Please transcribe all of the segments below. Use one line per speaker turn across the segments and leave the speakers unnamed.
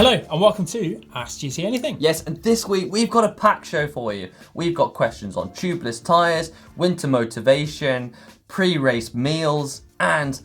Hello and welcome to Ask GCN Anything.
Yes, and this week we've got a packed show for you. We've got questions on tubeless tyres, winter motivation, pre-race meals, and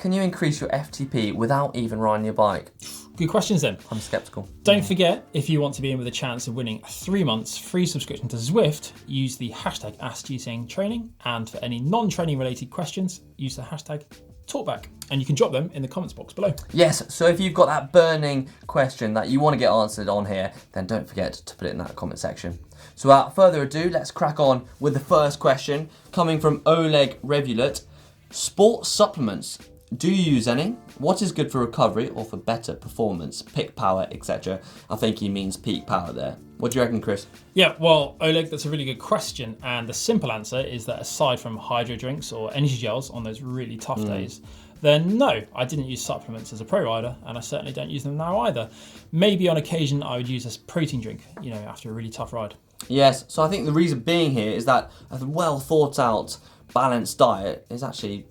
can you increase your FTP without even riding your bike?
Good questions then.
I'm sceptical.
Don't forget, if you want to be in with a chance of winning 3 months free subscription to Zwift, use the hashtag AskGCNTraining, and for any non-training related questions, use the hashtag talkback, and you can drop them in the comments box below.
Yes, so if you've got that burning question that you want to get answered on here, then don't forget to put it in that comment section. So without further ado, let's crack on with the first question, coming from Oleg Revulet. Sport supplements, do you use any? What is good for recovery or for better performance, peak power, etc.? I think he means peak power there. What do you reckon, Chris?
Yeah, well, Oleg, that's a really good question. And the simple answer is that aside from hydro drinks or energy gels on those really tough days, then no, I didn't use supplements as a pro rider, and I certainly don't use them now either. Maybe on occasion I would use a protein drink, after a really tough ride.
Yes, so I think the reason being here is that a well thought out, balanced diet is actually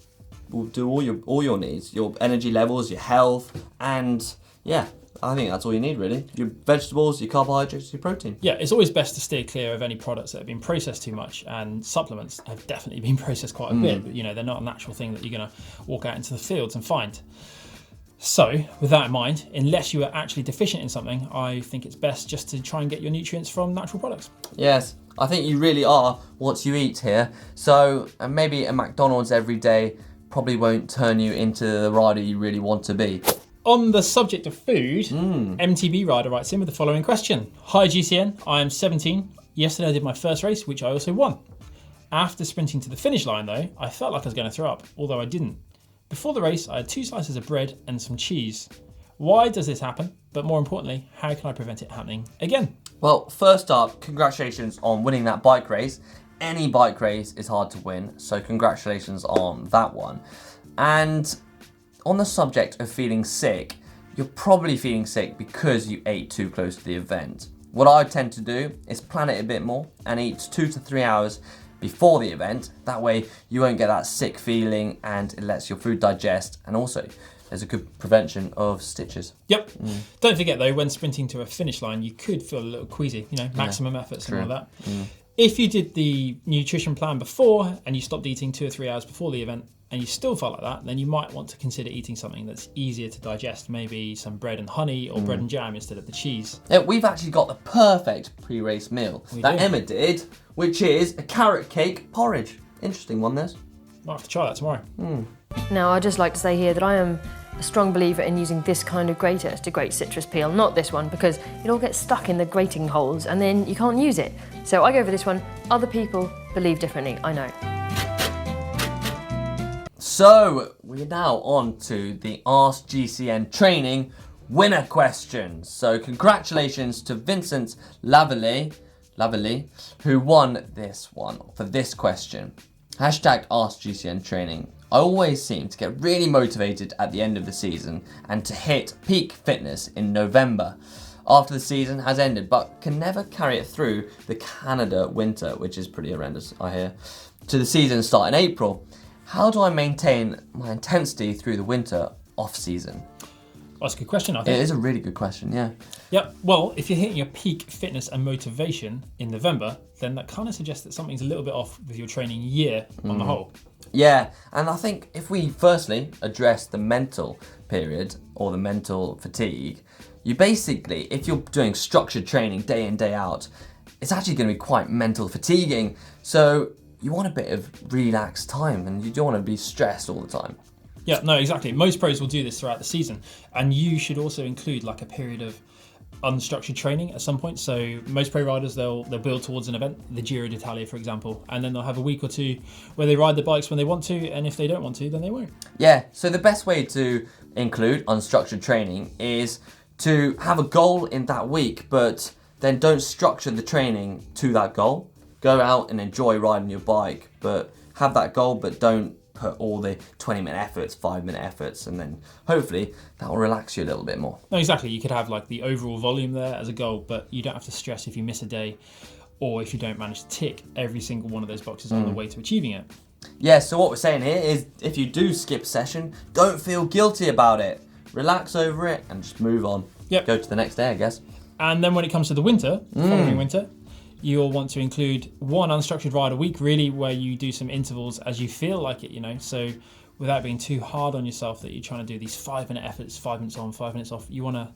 will do all your needs, your energy levels, your health, and yeah, I think that's all you need really. Your vegetables, your carbohydrates, your protein.
Yeah, it's always best to steer clear of any products that have been processed too much, and supplements have definitely been processed quite a bit, but they're not a natural thing that you're going to walk out into the fields and find. So, with that in mind, unless you are actually deficient in something, I think it's best just to try and get your nutrients from natural products.
Yes, I think you really are what you eat here. So, maybe a McDonald's every day probably won't turn you into the rider you really want to be.
On the subject of food, MTB Rider writes in with the following question. Hi GCN, I am 17. Yesterday I did my first race, which I also won. After sprinting to the finish line though, I felt like I was going to throw up, although I didn't. Before the race, I had 2 slices of bread and some cheese. Why does this happen? But more importantly, how can I prevent it happening again?
Well, first up, congratulations on winning that bike race. Any bike race is hard to win, so congratulations on that one. And on the subject of feeling sick, you're probably feeling sick because you ate too close to the event. What I tend to do is plan it a bit more and eat 2 to 3 hours before the event. That way you won't get that sick feeling and it lets your food digest, and also there's a good prevention of stitches.
Yep. Don't forget though, when sprinting to a finish line, you could feel a little queasy, maximum efforts and all that. If you did the nutrition plan before and you stopped eating 2 or 3 hours before the event and you still felt like that, then you might want to consider eating something that's easier to digest, maybe some bread and honey or bread and jam instead of the cheese.
Yeah, we've actually got the perfect pre-race meal that Emma did, which is a carrot cake porridge. Interesting one, this.
Might have to try that tomorrow.
Now, I'd just like to say here that I am a strong believer in using this kind of grater to grate citrus peel, not this one, because it all gets stuck in the grating holes and then you can't use it. So I go for this one. Other people believe differently, I know.
So, we're now on to the Ask GCN Training winner questions. So, congratulations to Vincent Lavalley, who won this one for this question. Hashtag Ask GCN Training. I always seem to get really motivated at the end of the season and to hit peak fitness in November after the season has ended, but can never carry it through the Canada winter, which is pretty horrendous, I hear, to the season start in April. How do I maintain my intensity through the winter off-season?
Well, that's a good question, I think.
It is a really good question, yeah.
Yep, well, if you're hitting your peak fitness and motivation in November, then that kind of suggests that something's a little bit off with your training year on the whole.
Yeah, and I think if we firstly address the mental period or the mental fatigue, you basically, if you're doing structured training day in, day out, it's actually going to be quite mental fatiguing. So you want a bit of relaxed time and you don't want to be stressed all the time.
Yeah, no, exactly. Most pros will do this throughout the season, and you should also include like a period of unstructured training at some point. So most pro riders, they'll build towards an event, the Giro d'Italia for example, and then they'll have a week or two where they ride the bikes when they want to, and if they don't want to, then they won't.
Yeah, so the best way to include unstructured training is to have a goal in that week, but then don't structure the training to that goal. Go out and enjoy riding your bike, but have that goal, but don't put all the 20-minute efforts, 5-minute efforts, and then hopefully that will relax you a little bit more.
No, exactly. You could have like the overall volume there as a goal, but you don't have to stress if you miss a day or if you don't manage to tick every single one of those boxes on the way to achieving it.
Yeah, so what we're saying here is if you do skip a session, don't feel guilty about it. Relax over it and just move on.
Yep.
go to the next day, I guess.
And then when it comes to the winter, following winter, you'll want to include one unstructured ride a week, really, where you do some intervals as you feel like it, so without being too hard on yourself that you're trying to do these 5-minute efforts, 5 minutes on, 5 minutes off. You want to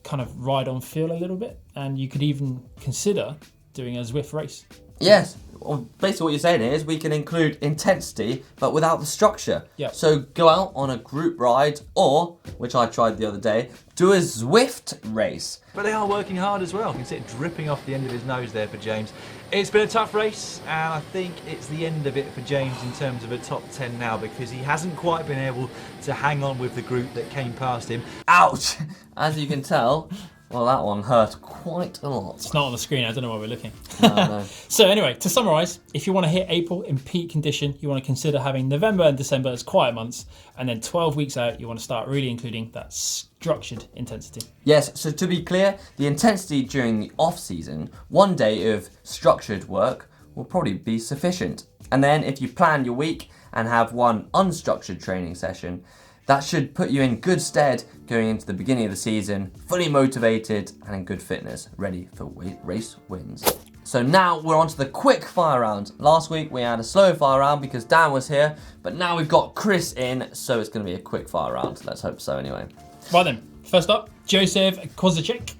kind of ride on feel a little bit, and you could even consider doing a Zwift race.
Yes. Well, basically what you're saying is we can include intensity, but without the structure.
Yeah.
So go out on a group ride, or, which I tried the other day, do a Zwift race.
But they are working hard as well. You can see it dripping off the end of his nose there for James. It's been a tough race, and I think it's the end of it for James in terms of a top 10 now, because he hasn't quite been able to hang on with the group that came past him.
Ouch! As you can tell, well, that one hurt quite a lot.
It's not on the screen, I don't know why we're looking.
No.
So anyway, to summarise, if you want to hit April in peak condition, you want to consider having November and December as quiet months, and then 12 weeks out, you want to start really including that structured intensity.
Yes, so to be clear, the intensity during the off-season, 1 day of structured work will probably be sufficient. And then if you plan your week and have one unstructured training session, that should put you in good stead going into the beginning of the season, fully motivated and in good fitness, ready for race wins. So now we're on to the quick fire round. Last week we had a slow fire round because Dan was here, but now we've got Chris in, so it's going to be a quick fire round. Let's hope so anyway.
Right then, first up, Joseph Kozaczyk.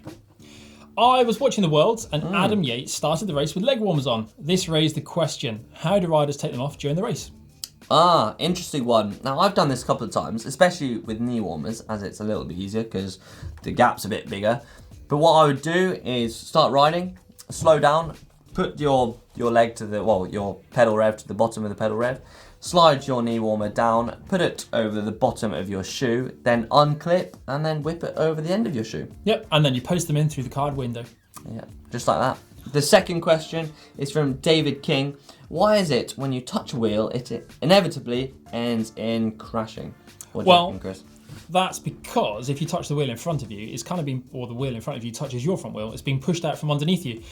I was watching the Worlds and Adam Yates started the race with leg warmers on. This raised the question, how do riders take them off during the race?
Interesting one. Now, I've done this a couple of times, especially with knee warmers, as it's a little bit easier because the gap's a bit bigger. But what I would do is start riding, slow down, put your leg to your pedal rev to the bottom of the pedal rev, slide your knee warmer down, put it over the bottom of your shoe, then unclip, and then whip it over the end of your shoe.
Yep, and then you post them in through the card window.
Yeah, just like that. The second question is from David King. Why is it when you touch a wheel, it inevitably ends in crashing? What do you reckon, Chris?
That's because if you touch the wheel in front of you, it's kind of been, or the wheel in front of you touches your front wheel, it's being pushed out from underneath you,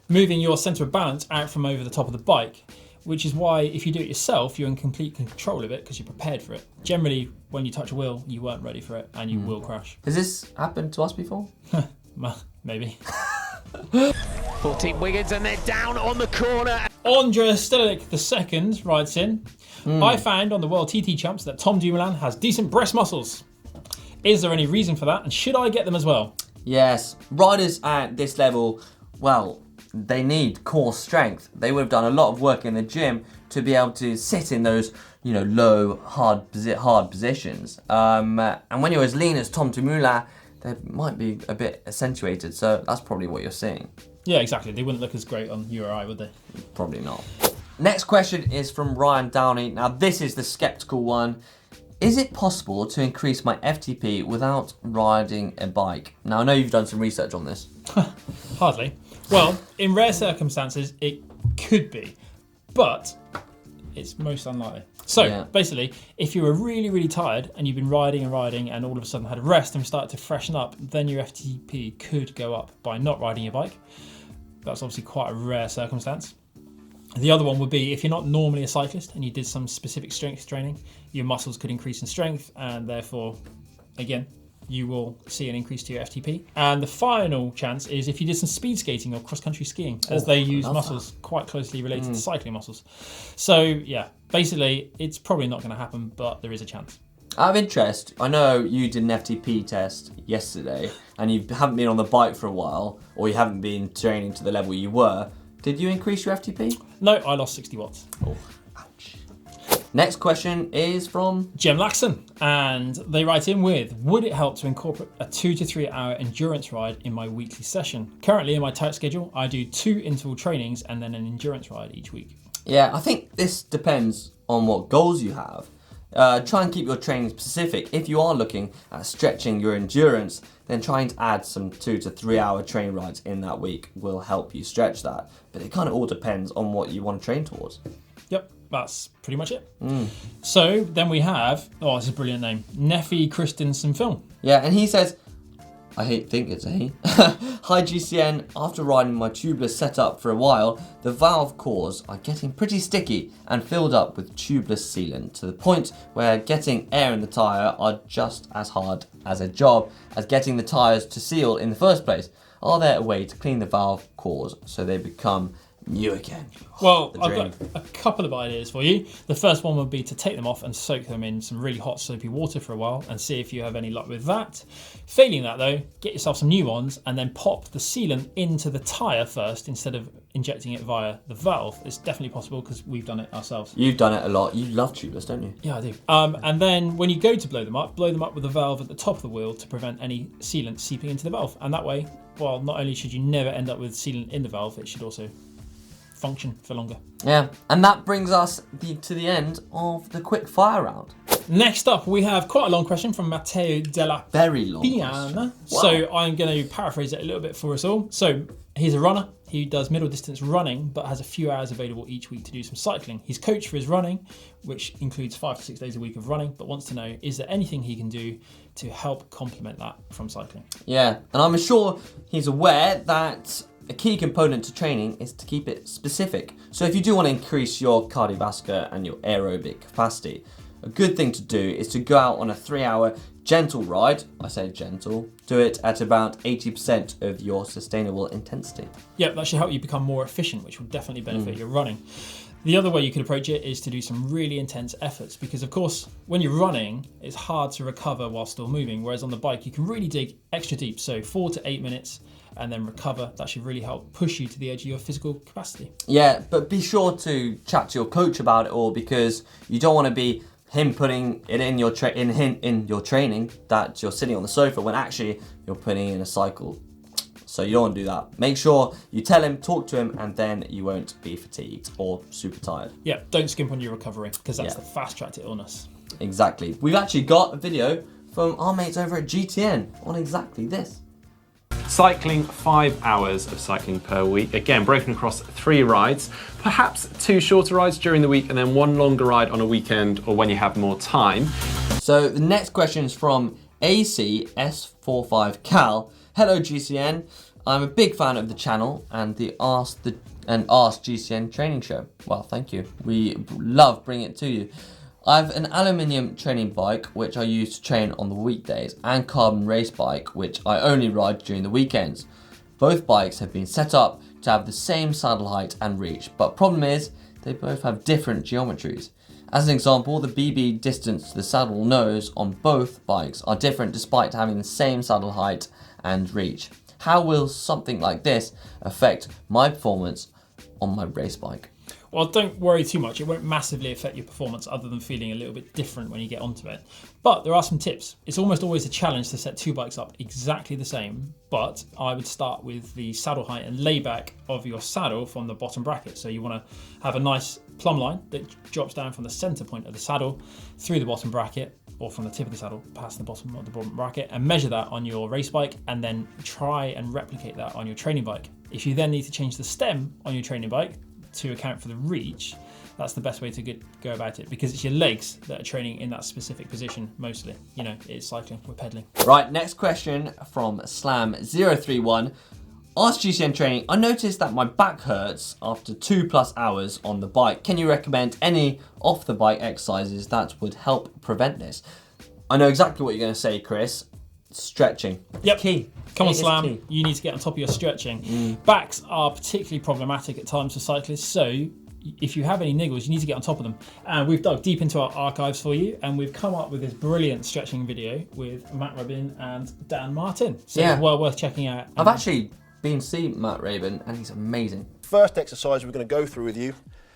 moving your centre of balance out from over the top of the bike, which is why if you do it yourself, you're in complete control of it because you're prepared for it. Generally, when you touch a wheel, you weren't ready for it and you will crash.
Has this happened to us before?
Maybe.
14 Wiggins and they're down on the corner.
Andres Stelic II writes in, I found on the World TT Champs that Tom Dumoulin has decent breast muscles. Is there any reason for that and should I get them as well?
Yes, riders at this level, well, they need core strength. They would have done a lot of work in the gym to be able to sit in those, low, hard positions. And when you're as lean as Tom Dumoulin, they might be a bit accentuated. So that's probably what you're seeing.
Yeah, exactly. They wouldn't look as great on you or I, would they?
Probably not. Next question is from Ryan Downey. Now, this is the skeptical one. Is it possible to increase my FTP without riding a bike? Now, I know you've done some research on this.
Hardly. Well, in rare circumstances, it could be, but it's most unlikely. So, basically, if you were really, really tired and you've been riding and all of a sudden had a rest and started to freshen up, then your FTP could go up by not riding your bike. That's obviously quite a rare circumstance. The other one would be if you're not normally a cyclist and you did some specific strength training, your muscles could increase in strength and therefore, again, you will see an increase to your FTP. And the final chance is if you did some speed skating or cross-country skiing, as they use muscles quite closely related to cycling muscles. So, yeah, basically, it's probably not going to happen, but there is a chance.
Out of interest, I know you did an FTP test yesterday and you haven't been on the bike for a while, or you haven't been training to the level you were. Did you increase your FTP?
No, I lost 60 watts.
Oh, ouch. Next question is from
Jem Laxon, and they write in with, would it help to incorporate a 2 to 3 hour endurance ride in my weekly session? Currently in my tight schedule, I do 2 interval trainings and then an endurance ride each week.
Yeah, I think this depends on what goals you have. Try and keep your training specific. If you are looking at stretching your endurance, then trying to add some 2 to 3 hour train rides in that week will help you stretch that. But it kind of all depends on what you want to train towards.
Yep, that's pretty much it. So then we have, this is a brilliant name, Neffy Christensen Film.
Yeah, and he says, think it's a he. Hi GCN, after riding my tubeless setup for a while, the valve cores are getting pretty sticky and filled up with tubeless sealant to the point where getting air in the tyre are just as hard as a job as getting the tyres to seal in the first place. Are there a way to clean the valve cores so they become new again?
Well, I've got a couple of ideas for you. The first one would be to take them off and soak them in some really hot soapy water for a while and see if you have any luck with that. Failing that though, get yourself some new ones and then pop the sealant into the tyre first instead of injecting it via the valve. It's definitely possible because we've done it ourselves.
You've done it a lot. You love tubeless, don't you?
Yeah, I do. And then when you go to blow them up with the valve at the top of the wheel to prevent any sealant seeping into the valve. And that way, well, not only should you never end up with sealant in the valve, it should also function for longer.
Yeah, and that brings us to the end of the quick fire round.
Next up, we have quite a long question from Matteo Della
Very long
Piana.
Wow.
So I'm going to paraphrase it a little bit for us all. So he's a runner. He does middle distance running, but has a few hours available each week to do some cycling. He's coached for his running, which includes 5 to 6 days a week of running, but wants to know, is there anything he can do to help complement that from cycling?
Yeah, and I'm sure he's aware that a key component to training is to keep it specific. So if you do want to increase your cardiovascular and your aerobic capacity, a good thing to do is to go out on a 3-hour gentle ride. I say gentle. Do it at about 80% of your sustainable intensity.
Yeah, that should help you become more efficient, which will definitely benefit your running. The other way you could approach it is to do some really intense efforts because, of course, when you're running, it's hard to recover while still moving, whereas on the bike, you can really dig extra deep, so 4 to 8 minutes, and then recover. That should really help push you to the edge of your physical capacity.
Yeah, but be sure to chat to your coach about it all because you don't want to be him putting it in your training that you're sitting on the sofa when actually you're putting in a cycle. So you don't want to do that. Make sure you tell him, talk to him, and then you won't be fatigued or super tired.
Yeah, don't skimp on your recovery because that's the fast track to illness.
Exactly. We've actually got a video from our mates over at GTN on exactly this.
Cycling 5 hours of cycling per week, again broken across 3 rides, perhaps 2 shorter rides during the week and then 1 longer ride on a weekend or when you have more time.
So the next question is from ACS45Cal. Hello GCN, I'm a big fan of the channel and the Ask GCN training show. Well, thank you. We love bringing it to you. I have an aluminium training bike which I use to train on the weekdays and carbon race bike which I only ride during the weekends. Both bikes have been set up to have the same saddle height and reach, but problem is they both have different geometries. As an example, the BB distance to the saddle nose on both bikes are different despite having the same saddle height and reach. How will something like this affect my performance on my race bike?
Well, don't worry too much. It won't massively affect your performance other than feeling a little bit different when you get onto it. But there are some tips. It's almost always a challenge to set 2 bikes up exactly the same, but I would start with the saddle height and layback of your saddle from the bottom bracket. So you want to have a nice plumb line that drops down from the center point of the saddle through the bottom bracket, or from the tip of the saddle past the bottom of the bottom bracket, and measure that on your race bike and then try and replicate that on your training bike. If you then need to change the stem on your training bike to account for the reach, that's the best way to go about it because it's your legs that are training in that specific position mostly. You know, it's cycling, we're pedaling.
Right, next question from Slam031. Ask GCN training, I noticed that my back hurts after 2+ hours on the bike. Can you recommend any off the bike exercises that would help prevent this? I know exactly what you're going to say, Chris. Stretching.
Yep.
Key.
Come on,
It is
Slam.
key.
You need to get on top of your stretching. Backs are particularly problematic at times for cyclists, so if you have any niggles, you need to get on top of them. And we've dug deep into our archives for you, and we've come up with this brilliant stretching video with Matt Rubin and Dan Martin. So it's well worth checking out.
I've actually been to see Matt Rabin, and he's amazing.
First exercise we're going to go through with you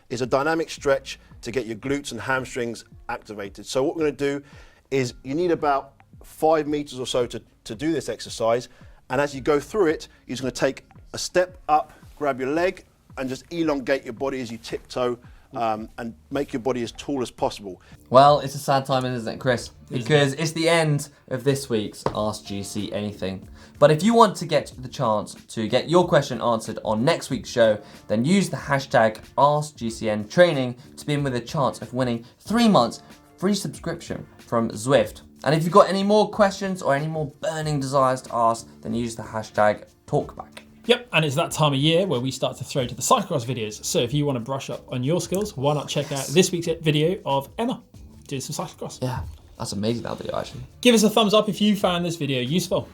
is a dynamic stretch to get your glutes and hamstrings activated. So what we're going to do is you need about 5 meters or so to do this exercise, and as you go through it, you're just going to take a step up, grab your leg, and just elongate your body as you tiptoe and make your body as tall as possible.
Well, it's a sad time, isn't it, Chris? Because it's the end of this week's Ask GC Anything. But if you want to get the chance to get your question answered on next week's show, then use the hashtag AskGCN Training to be in with a chance of winning 3 months free subscription from Zwift. And if you've got any more questions or any more burning desires to ask, then use the hashtag talkback.
Yep, and it's that time of year where we start to throw to the cyclocross videos. So if you want to brush up on your skills, why not check out this week's video of Emma doing some cyclocross.
Yeah, that's amazing, that video actually.
Give us a thumbs up if you found this video useful.